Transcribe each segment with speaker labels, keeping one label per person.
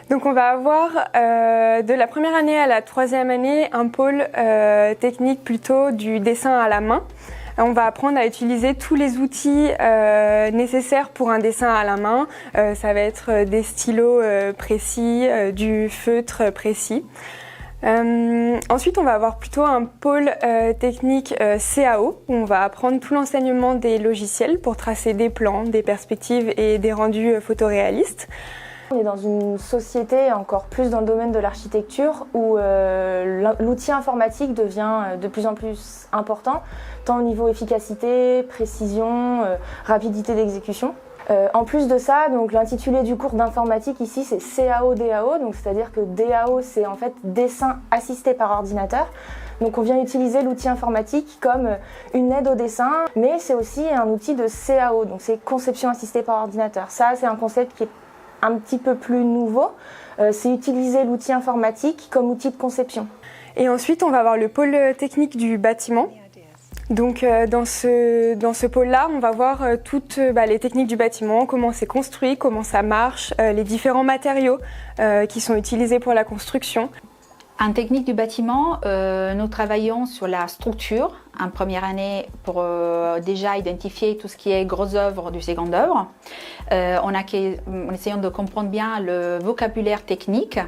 Speaker 1: Donc on va avoir de la première année à la troisième année un pôle technique plutôt du dessin à la main. On va apprendre à utiliser tous les outils nécessaires pour un dessin à la main. Ça va être des stylos précis, du feutre précis. Ensuite, on va avoir plutôt un pôle technique CAO où on va apprendre tout l'enseignement des logiciels pour tracer des plans, des perspectives et des rendus photoréalistes.
Speaker 2: On est dans une société encore plus dans le domaine de l'architecture où l'outil informatique devient de plus en plus important, tant au niveau efficacité, précision, rapidité d'exécution. En plus de ça, donc l'intitulé du cours d'informatique ici c'est CAO-DAO, donc c'est-à-dire que DAO c'est en fait dessin assisté par ordinateur. Donc on vient utiliser l'outil informatique comme une aide au dessin, mais c'est aussi un outil de CAO, donc c'est conception assistée par ordinateur. Ça c'est un concept qui est un petit peu plus nouveau, c'est utiliser l'outil informatique comme outil de conception.
Speaker 1: Et ensuite on va avoir le pôle technique du bâtiment. Donc dans ce pôle-là, on va voir toutes les techniques du bâtiment, comment c'est construit, comment ça marche, les différents matériaux qui sont utilisés pour la construction.
Speaker 3: En technique du bâtiment, nous travaillons sur la structure en première année pour déjà identifier tout ce qui est grosse œuvre du second œuvre. En essayant de comprendre bien le vocabulaire technique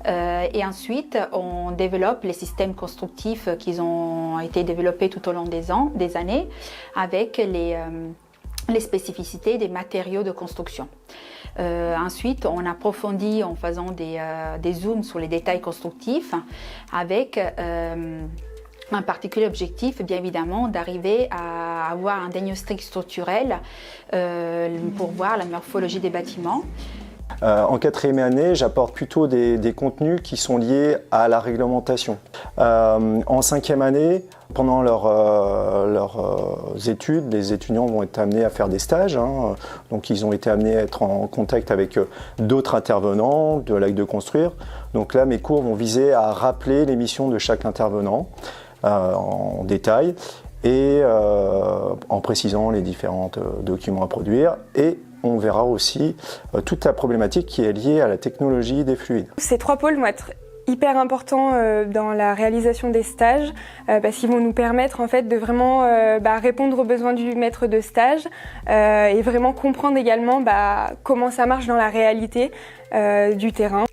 Speaker 3: et ensuite on développe les systèmes constructifs qui ont été développés tout au long des années avec les spécificités des matériaux de construction. Ensuite, on approfondit en faisant des zooms sur les détails constructifs avec un particulier objectif, bien évidemment, d'arriver à avoir un diagnostic structurel pour voir la morphologie des bâtiments.
Speaker 4: En quatrième année, j'apporte plutôt des contenus qui sont liés à la réglementation. En cinquième année, pendant leurs études, les étudiants vont être amenés à faire des stages. Donc ils ont été amenés à être en contact avec d'autres intervenants de l'AC de construire. Donc là, mes cours vont viser à rappeler les missions de chaque intervenant en détail et en précisant les différents documents à produire. Et on verra aussi toute la problématique qui est liée à la technologie des fluides.
Speaker 1: Ces trois pôles vont être hyper importants dans la réalisation des stages parce qu'ils vont nous permettre en fait de vraiment répondre aux besoins du maître de stage et vraiment comprendre également comment ça marche dans la réalité du terrain.